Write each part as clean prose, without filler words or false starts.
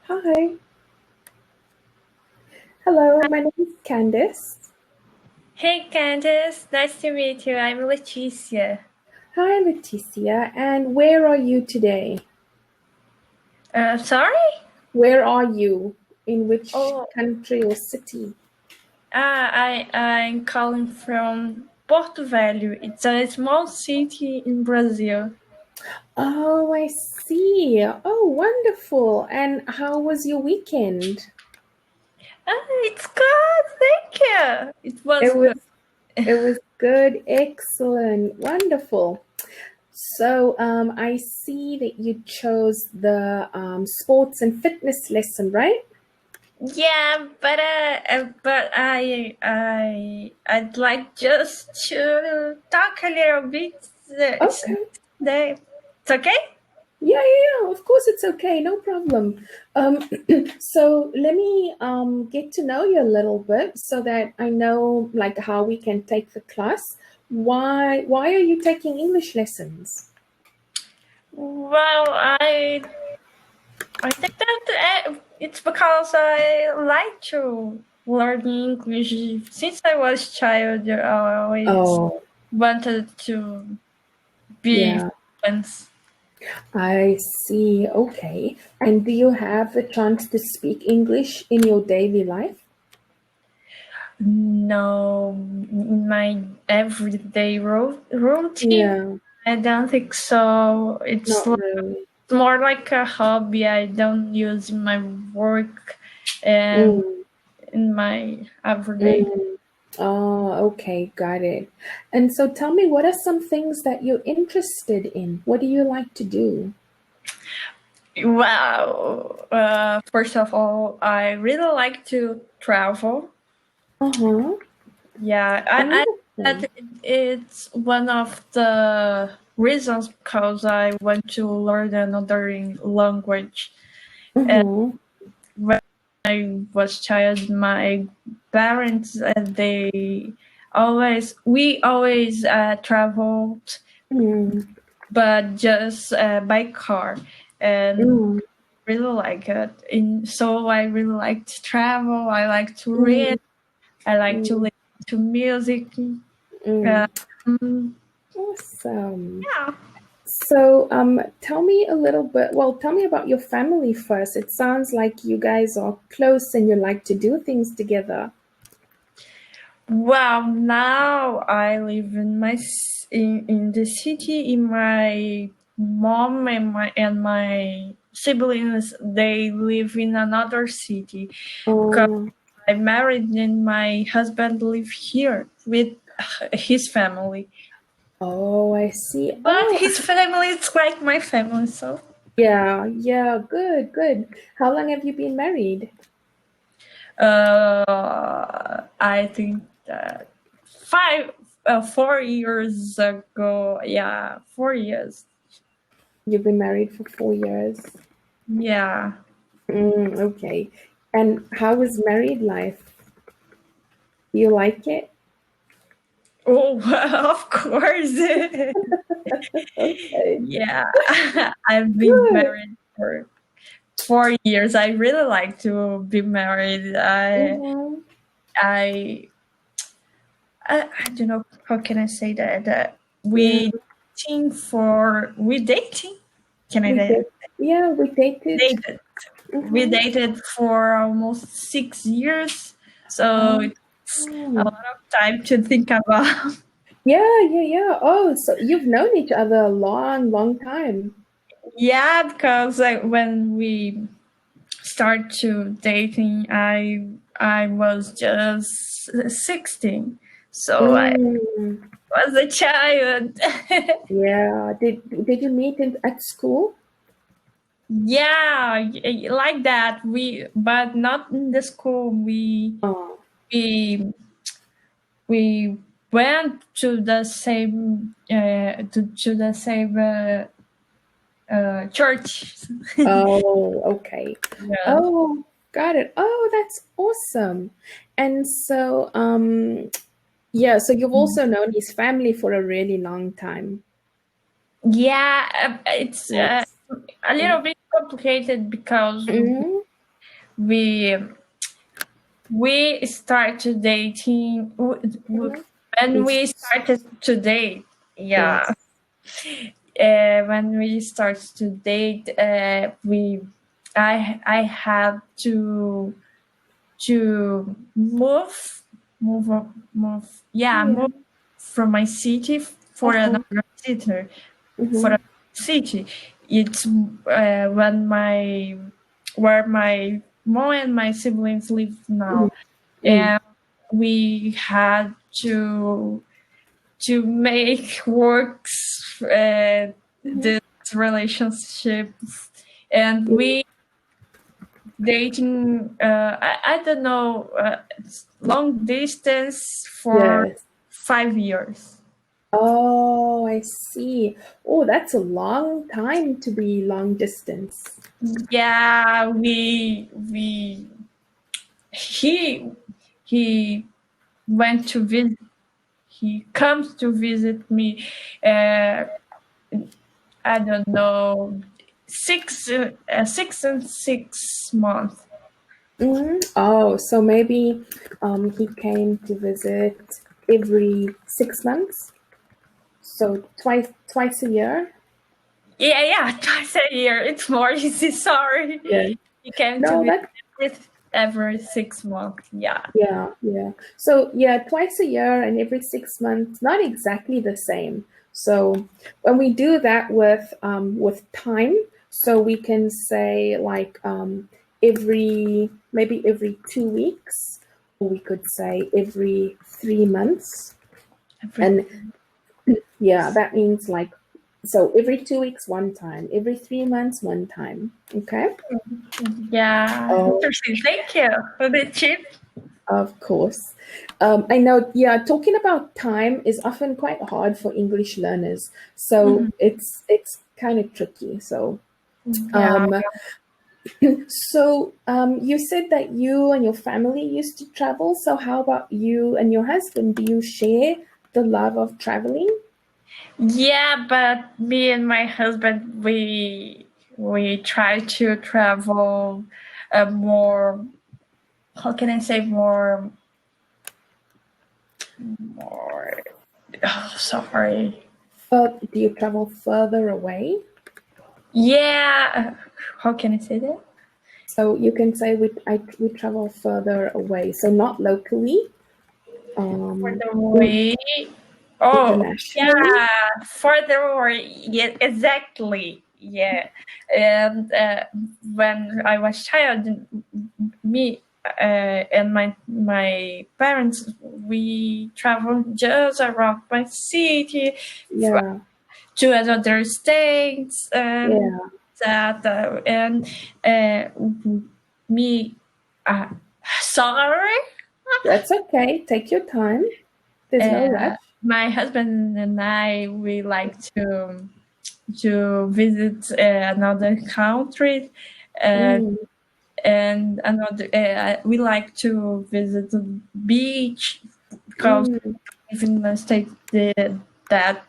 Hi. Hello, my name is Candice. Hey Candice, nice to meet you. I'm Leticia. Hi, Leticia. And where are you today? Sorry? Where are you? In which Oh, country or city? I'm calling from Porto Velho. It's a small city in Brazil. Oh, I see. Oh, wonderful. And how was your weekend? It's good, thank you. It was It was good. it was good. Excellent. Wonderful. So, I see that you chose the sports and fitness lesson, right? Yeah, I'd like just to talk a little bit. Okay. It's okay? Yeah. Of course, it's okay. No problem. So let me get to know you a little bit so that I know like how we can take the class. Why are you taking English lessons? Well, I think that it's because I like to learn English. Since I was child, I always Oh, wanted to be yeah, fluent. I see. Okay. And do you have the chance to speak English in your daily life? No, in my everyday routine, Yeah, I don't think so. It's not really. more like a hobby. I don't use in my work and Mm, in my everyday. mm. Oh, okay, got it. And so tell me, what are some things that you're interested in? What do you like to do? Wow. First of all, I really like to travel. Uh-huh. Yeah, I Wonderful. that it's one of the reasons because I want to learn another language. And Mm-hmm. when I was child, my parents we always traveled, Mm, but just by car, and mm, really like it. So I really like to travel. I like to read. mm, I like to mm, listen to music. Uh, mm. mm, Awesome. yeah. So, tell me a little bit. Well, tell me about your family first. It sounds like you guys are close and you like to do things together. Well, now I live in the city. In my mom and my siblings, they live in another city because Oh, I married and my husband live here with his family. oh, I see. But Oh, his family is like my family, so yeah. Good, good. How long have you been married? I think that 4 years ago, yeah, 4 years. You've been married for 4 years. Yeah. Okay. And how is married life? Do you like it? Oh, of course. Okay. Yeah. I've been Good. married for 4 years. I really like to be married. Mm-hmm. I, I don't know how can I say that. Yeah, We dating. Can I we say did. Yeah, we dated. dated? We Mm-hmm. dated for almost 6 years, so Oh, it's a lot of time to think about. yeah. Oh, so you've known each other a long, long time. Yeah, because when we start to dating, I was just 16, so I Mm, was a child. yeah. Did you meet at school? Yeah, like that. But not in the school. Oh, We we went to the same church. okay. Yeah. Oh, got it. Oh, that's awesome. And so, yeah, so you've also known his family for a really long time. Yeah, it's That's a little bit complicated because mm-hmm. we started dating when we started to date. Yeah. Yes. When we started to date, I had to move Yeah. move from my city for Uh-huh. another city for Mm-hmm. a city. It's when where my mom and my siblings live now, Mm-hmm. and we had to make works Mm-hmm. this relationship, and we dating I don't know long distance for Yes. 5 years. Oh, I see. Oh, that's a long time to be long distance. Yeah, we he he went to visit. He comes to visit me. Uh, I don't know, 6 and 6 months. Oh, so maybe he came to visit every 6 months, so twice a year. Yeah, twice a year. It's more easy. Sorry, Yeah. he came to No, visit that every 6 months. Yeah. yeah, yeah. So yeah, twice a year and every 6 months, not exactly the same. So when we do that with time, so we can say like every 2 weeks, or we could say every 3 months. Every, And yeah, that means like so every 2 weeks one time, every 3 months one time. Okay. yeah, Oh, interesting. Thank you for the tip. of course. I know, yeah, talking about time is often quite hard for English learners. So Mhm. it's kind of tricky. So Yeah. um you said that you and your family used to travel. So how about you and your husband? Do you share the love of traveling? Yeah, but me and my husband, we try to travel more. How can I say more? Oh, sorry. Do you travel further away? Yeah. How can I say that? So you can say we travel further away. So not locally, For um, the in, way. Oh, internationally. yeah. Furthermore, yeah, exactly. Yeah. And when I was child, me and my parents, we traveled just around my city Yeah, to another states and yeah. that and uh, me uh, sorry. That's okay. Take your time. There's no rush. My husband and I, we like to visit another country, uh, Mm, and another. We like to visit the beach because mm, even the state that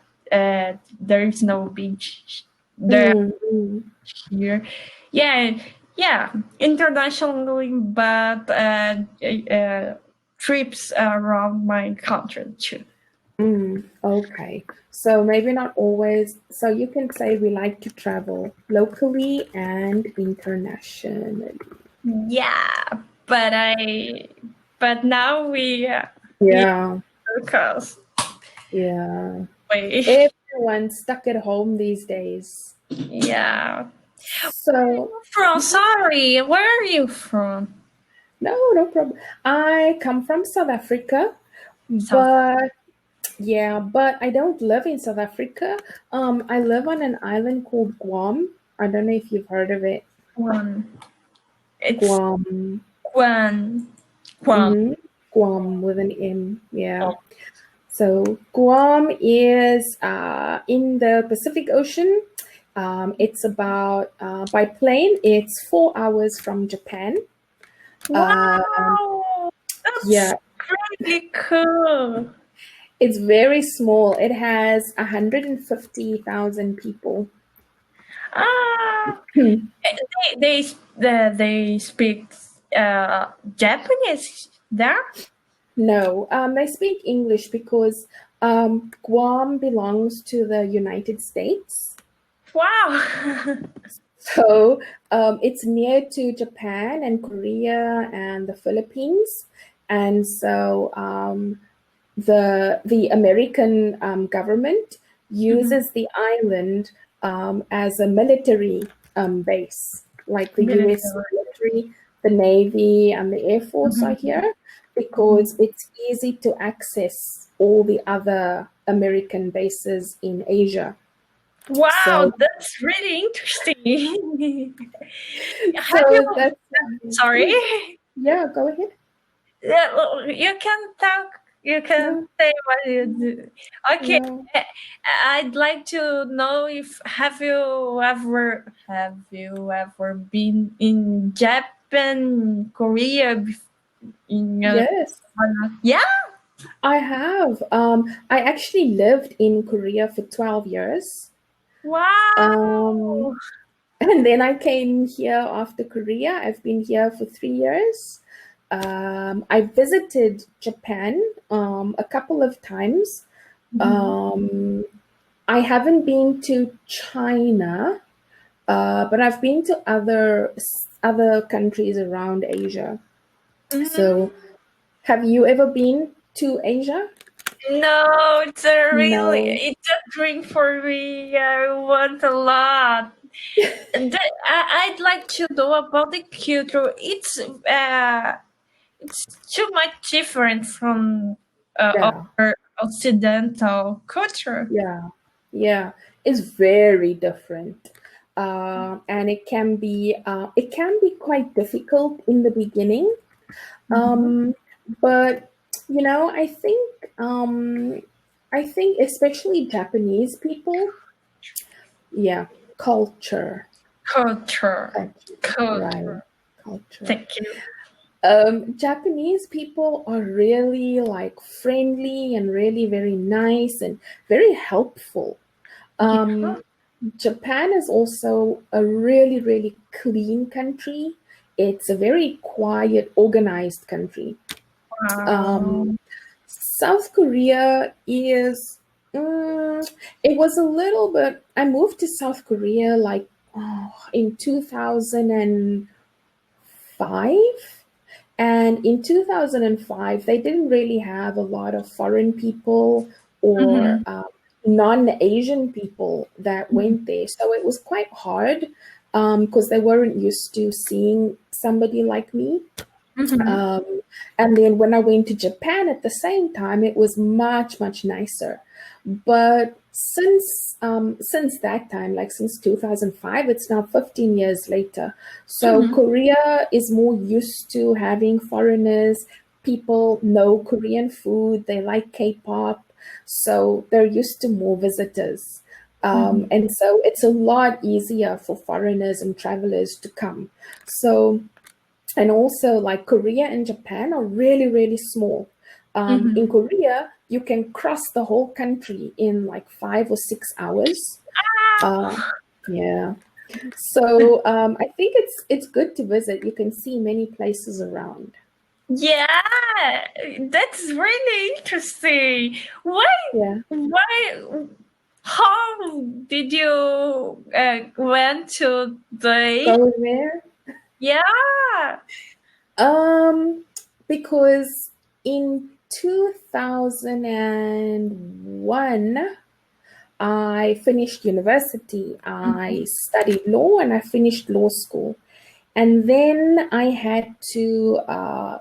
there is no beach there mm. here. Yeah, yeah, internationally, but trips around my country too. Okay. So maybe not always. So you can say we like to travel locally and internationally. Yeah, but but now we Yeah, because yeah. we Everyone's stuck at home these days. yeah. So, From mhm. sorry, where are you from? No, no problem. I come from South Africa, South but yeah, but I don't live in South Africa. I live on an island called Guam. I don't know if you've heard of it. one. It's Guam. one. One. Guam with an M. Yeah. So Guam is in the Pacific Ocean. It's about by plane. It's 4 hours from Japan. Wow, Yeah, that's really cool. it's very small. It has 150,000 people. Ah, Hmm. they speak. Japanese there? No, they speak English because Guam belongs to the United States. Wow. So it's near to Japan and Korea and the Philippines. And so the American government uses the island as a military base, like the US Military. military, the Navy, and the Air Force are here because it's easy to access all the other American bases in Asia. Wow, So, that's really interesting. Have you? so that's Sorry. yeah. Go ahead. Yeah, well, you can talk. You can No, say what you do. Okay. no. eh, I'd like to know if have you ever been in Japan, Korea, in Yes, yeah. I have. I actually lived in Korea for 12 years. Wow. Um, and then I came here after Korea. I've been here for 3 years. I visited Japan a couple of times. Um, I haven't been to China, but I've been to other countries around Asia. Mhm. So, have you ever been to Asia? No, No. it's a dream for me. I want a lot. I'd like to know about the culture. It's too much different from Yeah. our Occidental culture. Yeah, yeah, it's very different, and it can be quite difficult in the beginning. Mhm. But I think especially Japanese people, yeah, culture, Culture, culture, right, culture. culture. Thank you. Japanese people are really like friendly and really very nice and very helpful. Yeah. Um, Japan is also a really, really clean country. It's a very quiet, organized country. Wow. Um, South Korea is, it was a little bit, I moved to South Korea like in 2005. And in 2005, they didn't really have a lot of foreign people or Mhm. non Asian people that went there. So it was quite hard because they weren't used to seeing somebody like me. Mhm. Um, and then when I went to Japan at the same time, it was much, much nicer. But since that time, like since 2005, it's now 15 years later. So Mhm. Korea is more used to having foreigners. People know Korean food. They like K-pop, so they're used to more visitors. Mhm. And so it's a lot easier for foreigners and travelers to come. So and also like Korea and Japan are really, really small. In Mhm. Korea, you can cross the whole country in like 5 or 6 hours. Uh, yeah. So I think it's good to visit. You can see many places around. Yeah, that's really interesting. Why? Yeah. Why? How did you went to the? Go there. Yeah. Um, because in 2001, I finished university. I studied law and I finished law school. And then I had to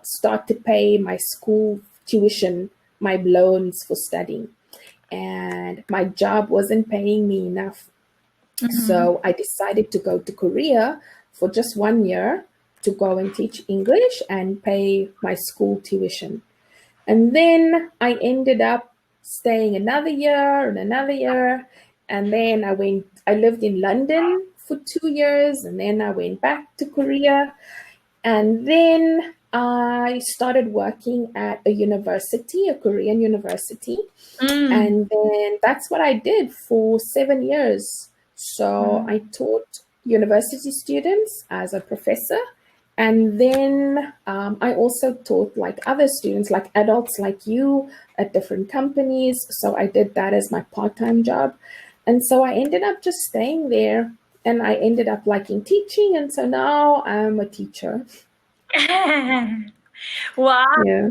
start to pay my school tuition, my loans for studying. And my job wasn't paying me enough. Mhm. So I decided to go to Korea for just 1 year to go and teach English and pay my school tuition. And then I ended up staying another year and another year. And then I lived in London for 2 years. And then I went back to Korea. And then I started working at a university, a Korean university. Mm. And then that's what I did for 7 years. So Mm. I taught university students as a professor And then I also taught like other students, like adults like you, at different companies. So I did that as my part-time job. And so I ended up just staying there, and I ended up liking teaching. And so now I'm a teacher. Wow, Yeah.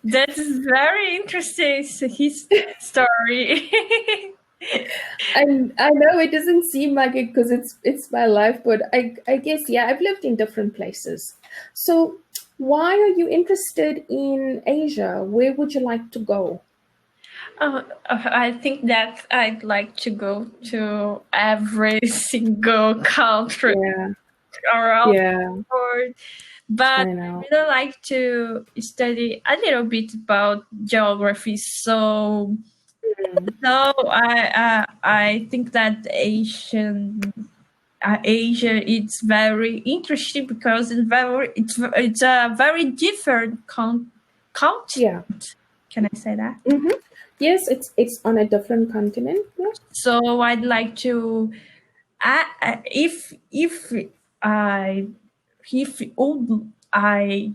that is very interesting. His story. And I know it doesn't seem like it because it's my life, but I guess, yeah, I've lived in different places. So why are you interested in Asia? Where would you like to go? I think that I'd like to go to every single country Yeah, around yeah, the world, but I I know. really like to study a little bit about geography. Mm, I think that Asia it's very interesting because it's a very different yeah. continent. Can I say that? Hmm. Yes, it's on a different continent. Yeah. So I'd like to if I if would I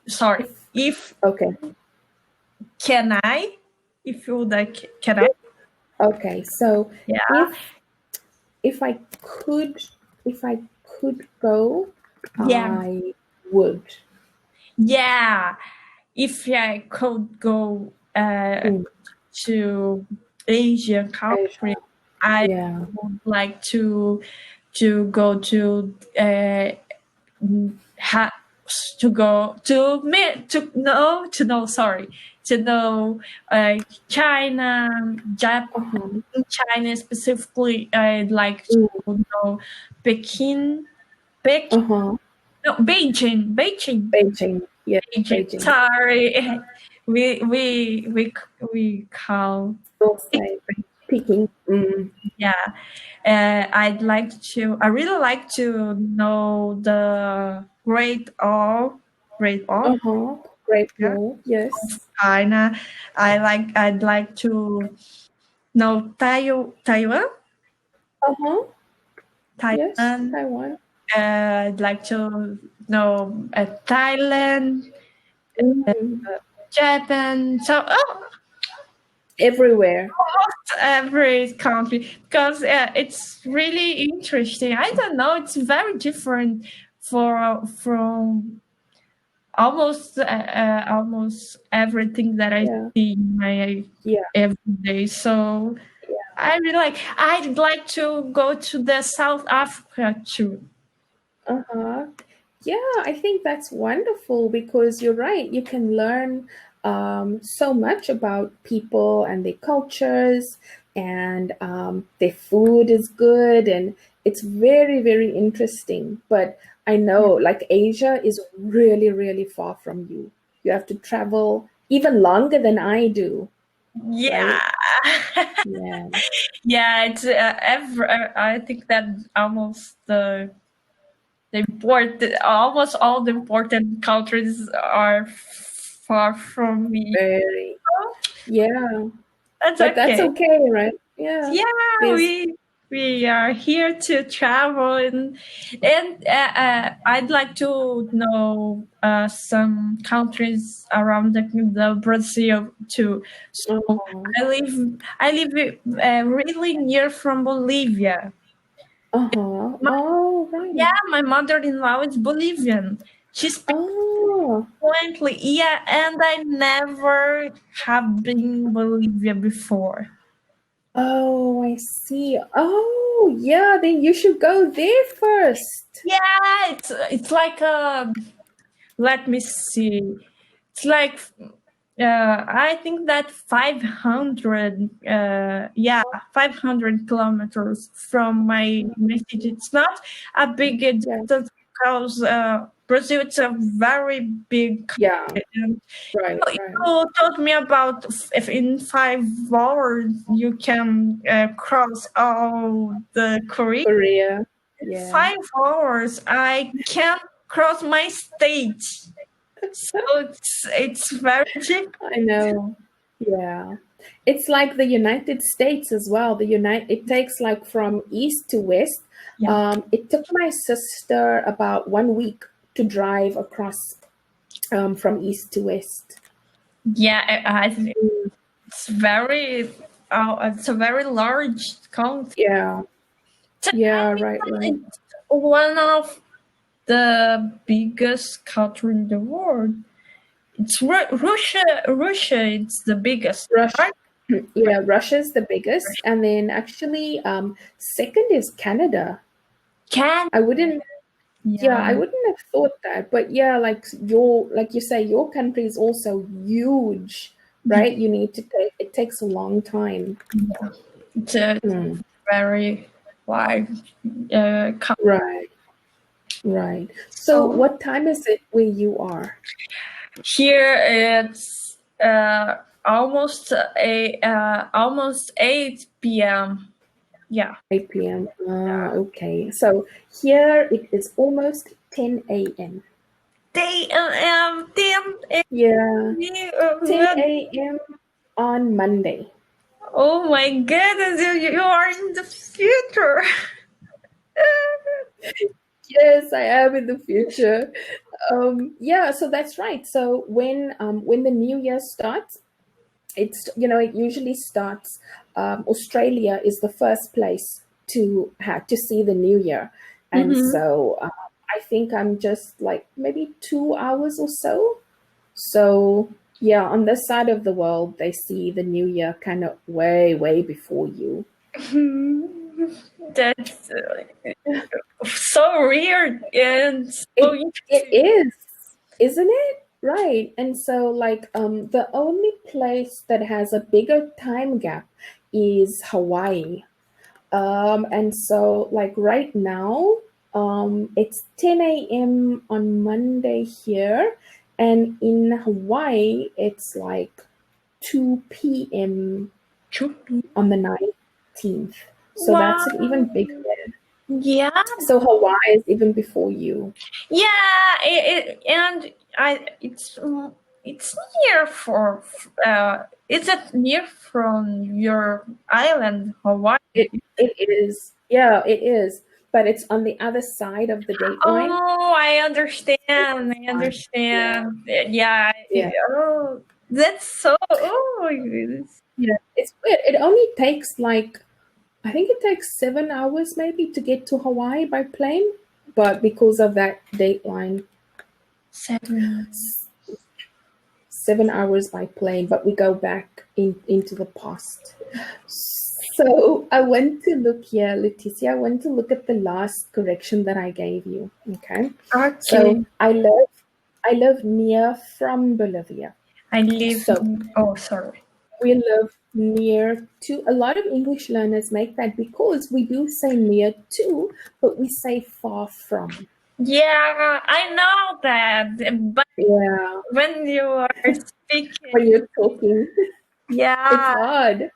sorry If if okay, can I if would I can I okay. So yeah if I could if I could go, yeah I would. yeah if I could go Mm, to Asian Asia. country I Yeah. would like to go to ha, to go to me to know sorry to know China Uh-huh. China specifically I'd like Mm, to know Peking Peking uh-huh. no Beijing Beijing. Yeah, Beijing Beijing. sorry we call Also Peking. Mm. yeah I really like to know the Great Wall Uh-huh. Great yeah, Wall. Yes. China. I'd like to know Taiwan. Uh-huh. Yes. Taiwan. Taiwan. I'd like to know Thailand, Mm. Japan. So Everywhere. almost every country because it's really interesting. I don't know. It's very different from almost everything that I Yeah. see in my Yeah. everyday. So Yeah. I'd like to go to the South Africa too. Uh-huh. Yeah, I think that's wonderful because you're right. You can learn so much about people and their cultures, and their food is good, and it's very, very interesting. But I know, like, Asia is really, really far from you. You have to travel even longer than I do, Yeah. right? Yeah. Yeah, it's I think that almost the important almost all the important countries are far from me. Very. Yeah. That's But that's okay. okay, right? Yeah. Yeah, There's we are here to travel and I'd like to know some countries around the Brazil too. So uh-huh. I live really near from Bolivia. Uh-huh. My, Oh, right. yeah, my mother-in-law is Bolivian. She speaks Oh, fluently. Yeah, and I never have been Bolivia before. oh, I see. Oh, yeah, then you should go there first. Yeah, it's like let me see. It's like I think that 500 yeah 500 kilometers from my city. It's not a big Yeah. distance because Brazil it's a very big Yeah. country. And Right, right. you told me about if in 5 hours you can cross all the Korea. Korea. In Yeah. 5 hours I can't cross my state. So it's very cheap. I know. Yeah. It's like the United States as well. It takes like from east to west Yeah. It took my sister about 1 week to drive across from east to west. Yeah, it's very it's a very large country. Yeah, So I yeah, think right, that right. it's one of the biggest country in the world. It's Russia. Russia, it's the biggest, Russia, right? yeah, Russia's the biggest, and then actually, second is Canada. Can I wouldn't, yeah, yeah. I wouldn't have thought that, but yeah, like you say, your country is also huge, right? You need to take, it takes a long time. It's a Mm, very wide country. right, right. So, So what time is it where you are? here it's almost 8 p.m. Yeah. 8 p.m. Ah, okay. So here it is almost 10 a.m. Damn, Yeah, 10 uh, a.m. on Monday. oh my goodness, you are in the future. Yes, I am in the future. Yeah, so that's right. So when the new year starts, it's, it usually starts. Australia is the first place to have to see the new year, and Mm-hmm. so I think I'm just like maybe 2 hours or so. So yeah, on this side of the world, they see the new year kind of way, way before you. That's so weird and so It interesting. is, isn't it? Right. And so like the only place that has a bigger time gap is Hawaii. And so like right now, it's 10 a.m. on Monday here, and in Hawaii it's like 2 p.m. Chupi. on the 19th. So that's an even Wow. bigger. Yeah, So Hawaii is even before you. yeah, and it's near for is it near from your island, Hawaii? It is. Yeah, it is. But it's on the other side of the date line. Oh, I understand. I Yeah. understand. Yeah. Yeah. Oh, that's so. Oh my goodness. Yeah. It's weird. It only takes like, I think it takes 7 hours maybe to get to Hawaii by plane. But because of that date line, 7. 7 hours by plane, but we go back into the past. So I went to look here, Leticia. I went to look at the last correction that I gave you. Okay. So Okay. I live near from Bolivia. I live. So Oh, sorry. we live near to, a lot of English learners make that because we do say near to, but we say far from. Yeah, I know that, but Yeah. when you are speaking, When you're talking, it's yeah, hard.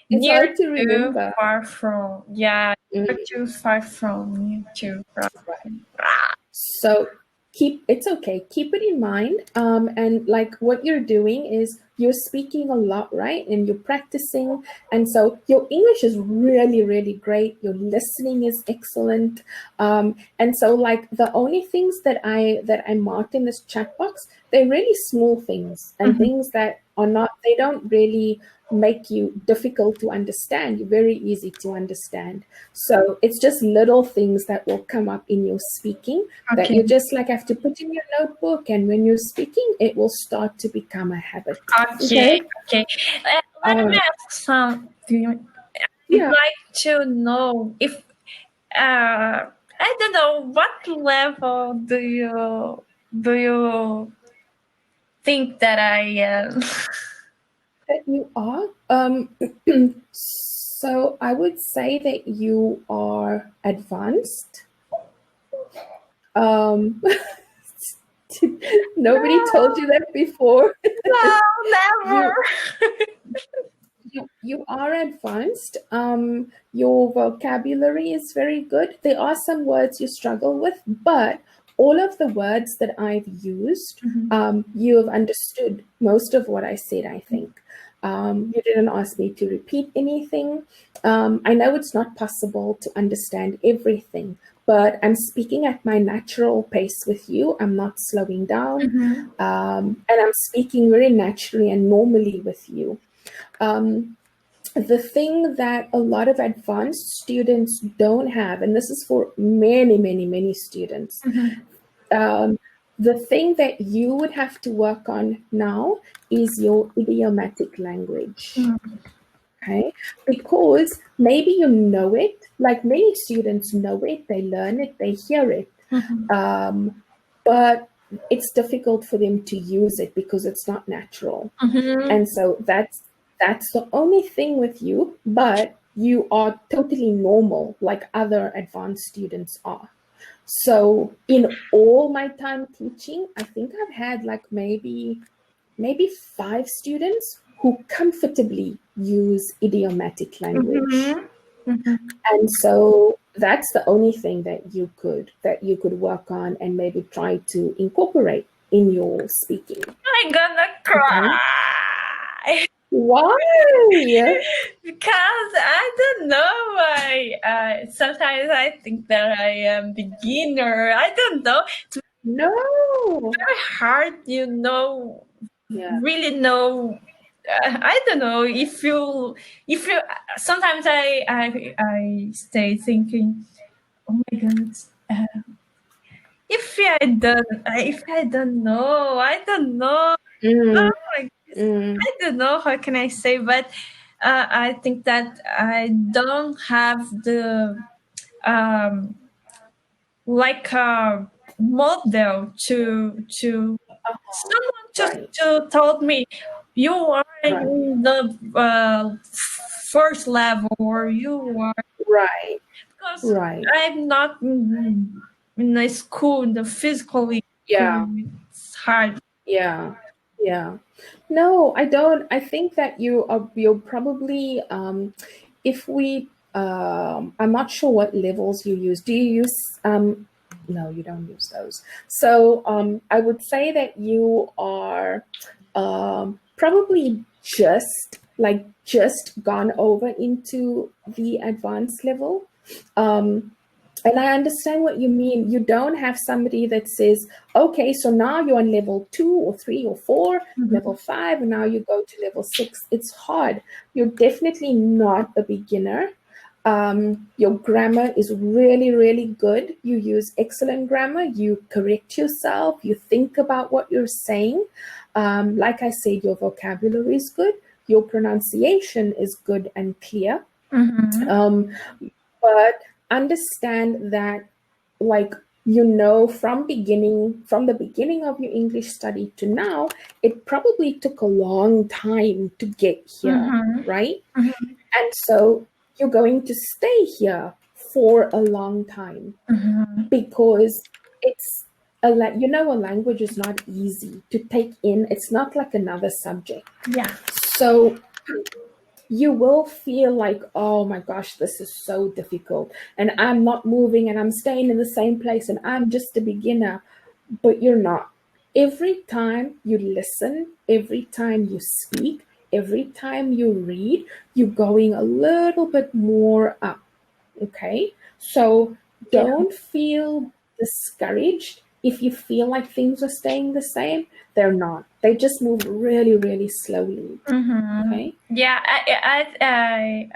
It's near hard to to remember. far from, yeah, near Mm. to far from, near to far Right. from. Ah, So it's okay. Keep it in mind. And like what you're doing is you're speaking a lot, right? And you're practicing. And so your English is really, really great. Your listening is excellent. And so like the only things that I marked in this chat box, they're really small things and mhm. things that are not, they don't really make you difficult to understand. You're very easy to understand. So it's just little things that will come up in your speaking that Okay, you just like have to put in your notebook, and when you're speaking it will start to become a habit. okay, Okay. okay. Let me uh, ask something. I'd yeah. like to know if I don't know what level do you think that I am? That you are so I would say that you are advanced. um Nobody told you that before. No, never. you you are advanced. Your vocabulary is very good. There are some words you struggle with, but all of the words that I've used, Mhm. you have understood most of what I said, I think. You didn't ask me to repeat anything. I know it's not possible to understand everything, but I'm speaking at my natural pace with you. I'm not slowing down. And I'm speaking very naturally and normally with you. The thing that a lot of advanced students don't have, and this is for many, many, many students, the thing that you would have to work on now is your idiomatic language. Okay, because maybe you know it, like many students know it, they learn it, they hear it, but it's difficult for them to use it because it's not natural. And so that's the only thing with you, but you are totally normal like other advanced students are. So in all my time teaching, I think I've had like maybe 5 students who comfortably use idiomatic language. And so that's the only thing that you could work on and maybe try to incorporate in your speaking. I'm gonna cry. Why? Because I don't know why. Sometimes I think that I am beginner. I don't know. It's No. very hard, Yeah. really know. I don't know if you. Sometimes I stay thinking, oh my god. If I don't know, I don't know. Mm, Oh my goodness. I don't know how can I say, but I think that I don't have the like a model to someone right. to told me you are Right. in the first level or you are, Right. because Right. I'm not in a school, in the physically Yeah. school. It's hard. Yeah. Yeah. No, I don't. I think that you're probably if we I'm not sure what levels you use. Do you use no, you don't use those. So I would say that you are probably just gone over into the advanced level. And I understand what you mean. You don't have somebody that says, okay, so now you're on level 2 or 3 or 4, level 5, and now you go to level 6. It's hard. You're definitely not a beginner. Your grammar is really, really good. You use excellent grammar. You correct yourself. You think about what you're saying. Like I said, your vocabulary is good. Your pronunciation is good and clear. But understand that, like, from the beginning of your English study to now, it probably took a long time to get here, right? And so you're going to stay here for a long time because it's a language is not easy to take in. It's not like another subject. Yeah. So you will feel like, oh my gosh, this is so difficult. And I'm not moving and I'm staying in the same place and I'm just a beginner. But you're not. Every time you listen, every time you speak, every time you read, you're going a little bit more up. Okay? So don't feel discouraged if you feel like things are staying the same. They're not. They just move really, really slowly. Okay? Yeah,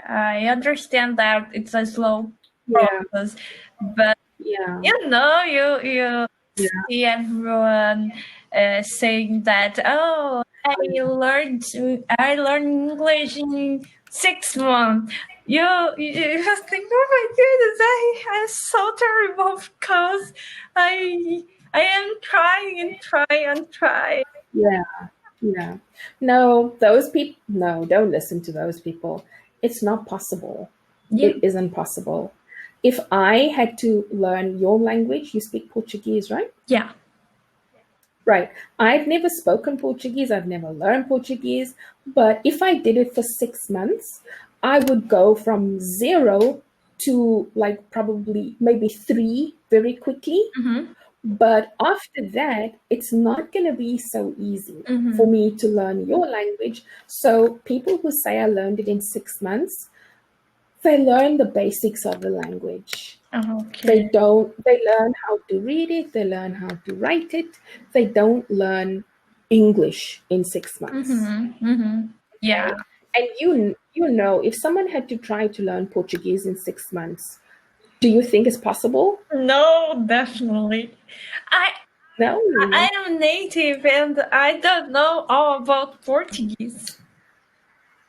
I understand that it's a slow Yeah. process, but Yeah. you see everyone saying that, oh, I learned English in 6 months. You think, oh my goodness, I'm so terrible because I am trying and trying and trying. Yeah. Yeah. No, those people, no, don't listen to those people. It's not possible. Yeah. It isn't possible. If I had to learn your language, you speak Portuguese, right? Yeah. Right. I've never spoken Portuguese. I've never learned Portuguese. But if I did it for 6 months, I would go from 0 to like probably maybe 3 very quickly. But after that, it's not going to be so easy for me to learn your language. So people who say I learned it in 6 months, they learn the basics of the language. Okay. They learn how to read it, they learn how to write it. They don't learn English in 6 months. Yeah. Okay? And you know, if someone had to try to learn Portuguese in 6 months, do you think it's possible? No, definitely. I No. I am native and I don't know all about Portuguese.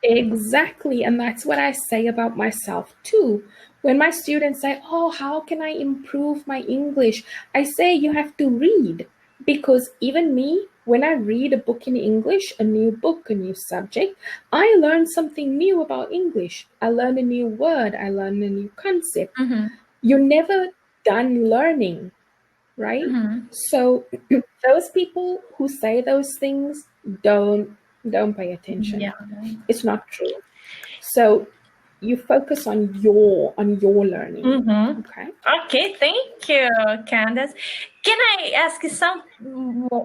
Exactly. And that's what I say about myself too. When my students say, "Oh, how can I improve my English?" I say, you have to read. Because even me, when I read a book in English, a new book, a new subject, I learn something new about English. I learn a new word, I learn a new concept. You're never done learning, right? So those people who say those things don't pay attention. Yeah. It's not true. So you focus on your learning. Okay. Okay, thank you, Candace. Can I ask you Of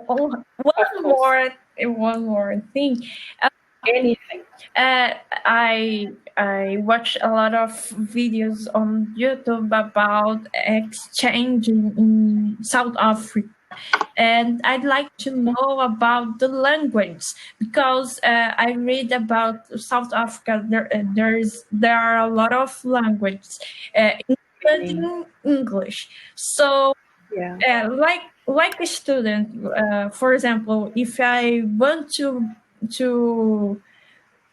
course. one more thing? Anything. I watch a lot of videos on YouTube about exchange in South Africa, and I'd like to know about the language because I read about South Africa. There are a lot of languages, Really. including English. So, Yeah. like a student, for example, if I want to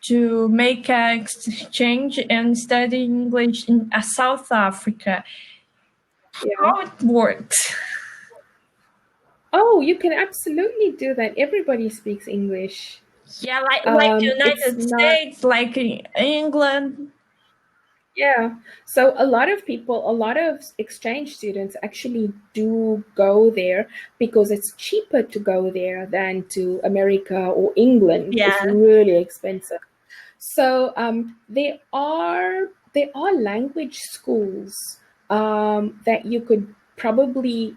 to make an exchange and study English in South Africa, Yeah. how it works? Oh, you can absolutely do that. Everybody speaks English. Yeah, like It's United not. States, like England. Yeah. So a lot of people, a lot of exchange students actually do go there because it's cheaper to go there than to America or England. It's Yeah. really expensive. So there are language schools that you could probably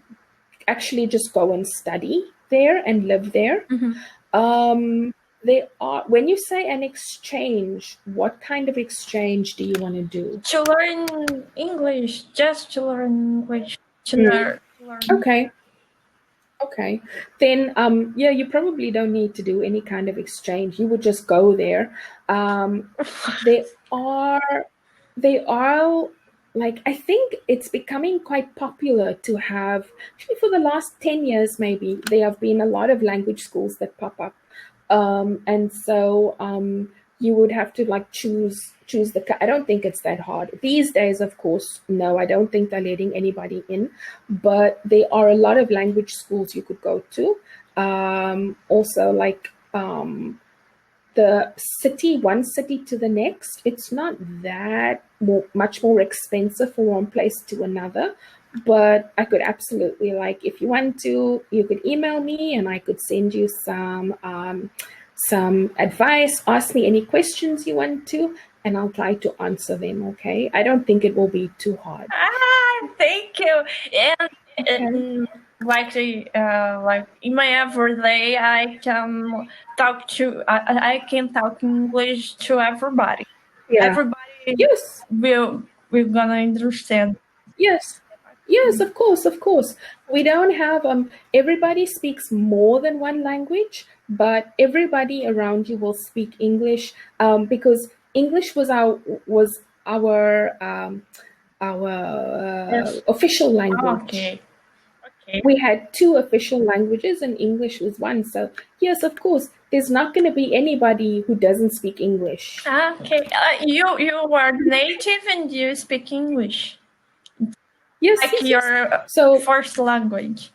actually just go and study there and live there. Um, they are when you say an exchange, what kind of exchange do you want to do? To learn English, just to learn English, to Mm. learn. Okay. Okay. Then yeah, you probably don't need to do any kind of exchange. You would just go there. Um they are they are like I think it's becoming quite popular to have actually for the last 10 years maybe there have been a lot of language schools that pop up. And so you would have to like choose I don't think it's that hard these days. Of course, no, I don't think they're letting anybody in, but there are a lot of language schools you could go to. Also like the city, one city to the next, it's not that much more expensive from one place to another. But I could absolutely, like, if you want to, you could email me and I could send you some advice. Ask me any questions you want to, and I'll try to answer them. Okay, I don't think it will be too hard. Thank you. And Okay. like in my everyday, I can talk English to everybody. Yeah. Everybody Yes. will gonna understand. Yes. Yes, of course, of course. We don't have everybody speaks more than one language, but everybody around you will speak English because English was our Yes. official language. Okay. Okay. We had two official languages and English was one. So, yes, of course, there's not going to be anybody who doesn't speak English. Okay. You are native and you speak English Yes, like yes, yes. your So first language.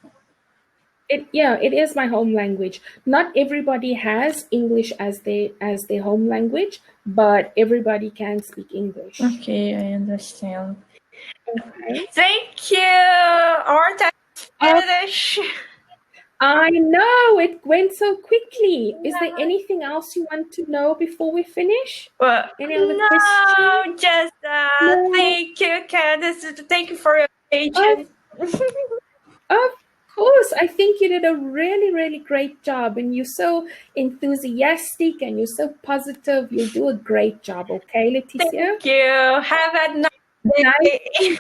it is my home language. Not everybody has English as their home language, but everybody can speak English. Okay, I understand. Okay. Thank you. Our time is Oh, finished. I know it went so quickly. Is there Yeah. anything else you want to know before we finish? Well, Any other questions? no, just No. thank you, Candace. Thank you for your Of patience. of I think you did a really, really great job, and you're so enthusiastic and you're so positive. You'll do a great job, okay, Leticia? Thank you. Have a nice Nice. day.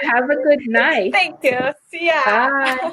Have a good night. Thank you. See ya. Bye.